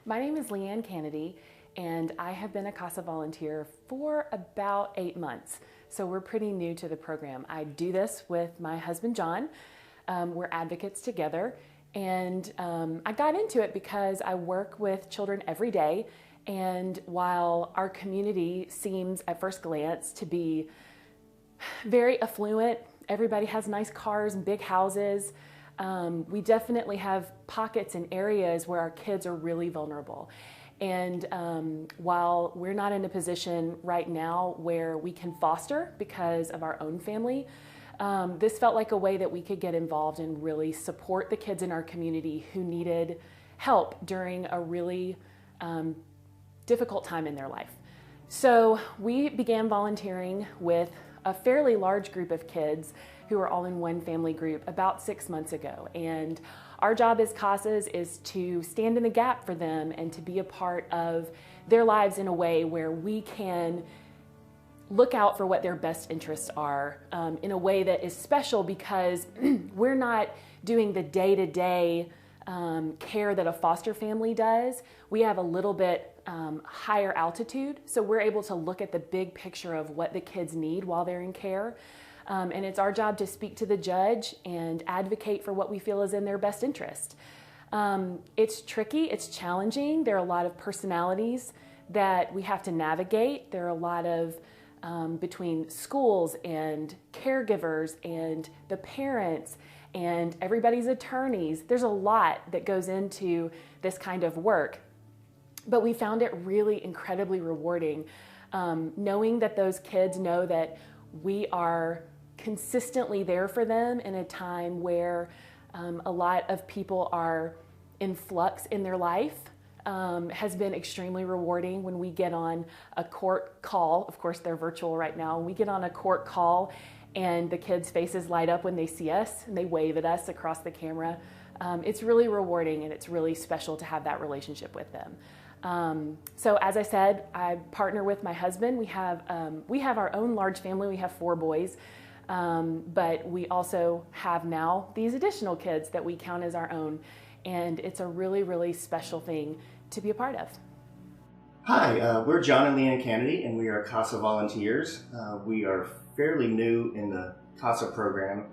My name is Leigh Cannady, and I have been a CASA volunteer for about 8 months, so we're pretty new to the program. I do this with my husband, John. We're advocates together, and I got into it because I work with children every day, and while our community seems at first glance to be very affluent, everybody has nice cars and big houses, we definitely have pockets and areas where our kids are really vulnerable. And while we're not in a position right now where we can foster because of our own family, this felt like a way that we could get involved and really support the kids in our community who needed help during a really difficult time in their life. So we began volunteering with a fairly large group of kids who are all in one family group about 6 months ago. And our job as CASAs is to stand in the gap for them and to be a part of their lives in a way where we can look out for what their best interests are in a way that is special because we're not doing the day-to-day care that a foster family does. We have a little bit higher altitude, so we're able to look at the big picture of what the kids need while they're in care. And it's our job to speak to the judge and advocate for what we feel is in their best interest. It's tricky, it's challenging. There are a lot of personalities that we have to navigate. There are a lot of between schools and caregivers and the parents and everybody's attorneys. There's a lot that goes into this kind of work. But we found it really incredibly rewarding, knowing that those kids know that we are consistently there for them in a time where a lot of people are in flux in their life. Has been extremely rewarding when we get on a court call. Of course, they're virtual right now. We get on a court call and the kids' faces light up when they see us and they wave at us across the camera. It's really rewarding and it's really special to have that relationship with them. So as I said, I partner with my husband. We have our own large family. We have 4 boys, but we also have now these additional kids that we count as our own. And it's a really, really special thing to be a part of. Hi, we're John and Leigh Cannady, and we are CASA volunteers. We are fairly new in the CASA program.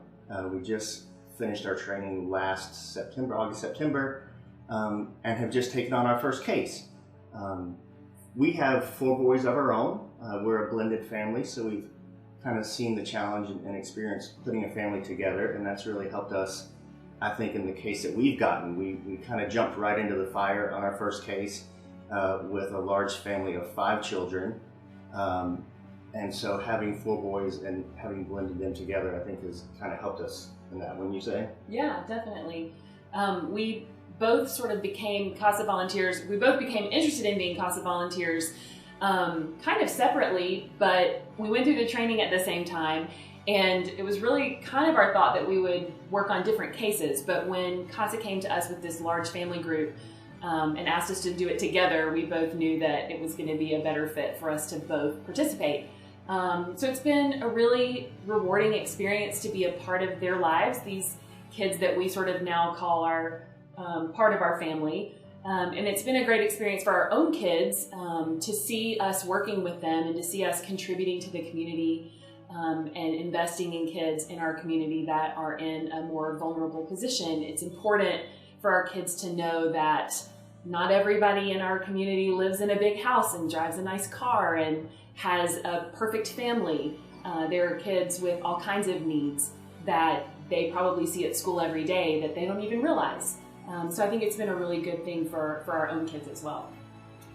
We just finished our training last September, August, September, and have just taken on our first case. We have 4 boys of our own. We're a blended family, so we've kind of seen the challenge and experience putting a family together, and that's really helped us. I think in the case that we've gotten, we kind of jumped right into the fire on our first case with a large family of 5 children. And so having 4 boys and having blended them together, I think has kind of helped us in that, wouldn't you say? Yeah, definitely. We both sort of became CASA volunteers. We both became interested in being CASA volunteers kind of separately, but we went through the training at the same time. And it was really kind of our thought that we would work on different cases. But when CASA came to us with this large family group and asked us to do it together, we both knew that it was going to be a better fit for us to both participate. So it's been a really rewarding experience to be a part of their lives, these kids that we sort of now call our part of our family. And it's been a great experience for our own kids to see us working with them and to see us contributing to the community and investing in kids in our community that are in a more vulnerable position. It's important for our kids to know that not everybody in our community lives in a big house and drives a nice car and has a perfect family. There are kids with all kinds of needs that they probably see at school every day that they don't even realize. So I think it's been a really good thing for our own kids as well.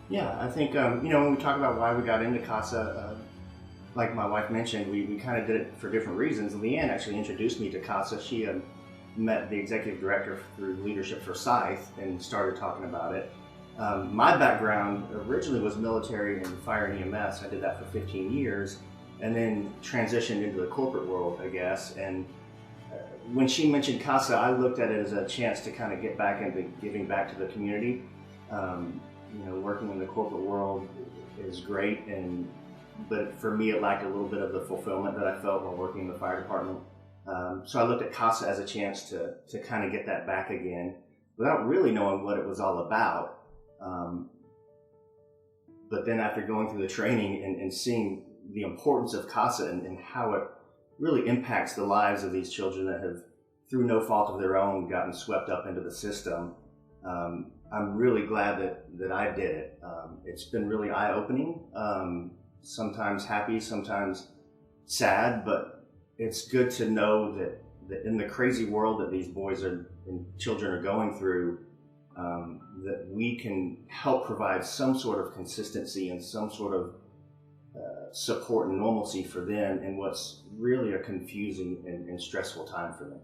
Yeah, I think, when we talk about why we got into CASA, like my wife mentioned, we kind of did it for different reasons. Leigh actually introduced me to CASA. She had met the executive director through Leadership Forsyth and started talking about it. My background originally was military and fire and EMS. I did that for 15 years and then transitioned into the corporate world, I guess. And when she mentioned CASA, I looked at it as a chance to kind of get back into giving back to the community. Working in the corporate world is great, but for me, it lacked a little bit of the fulfillment that I felt while working in the fire department. So I looked at CASA as a chance to kind of get that back again without really knowing what it was all about. But then after going through the training and seeing the importance of CASA and how it really impacts the lives of these children that have, through no fault of their own, gotten swept up into the system, I'm really glad that I did it. It's been really eye-opening, sometimes happy, sometimes sad, but it's good to know that in the crazy world that these boys and children are going through, that we can help provide some sort of consistency and some sort of support and normalcy for them in what's really a confusing and stressful time for them.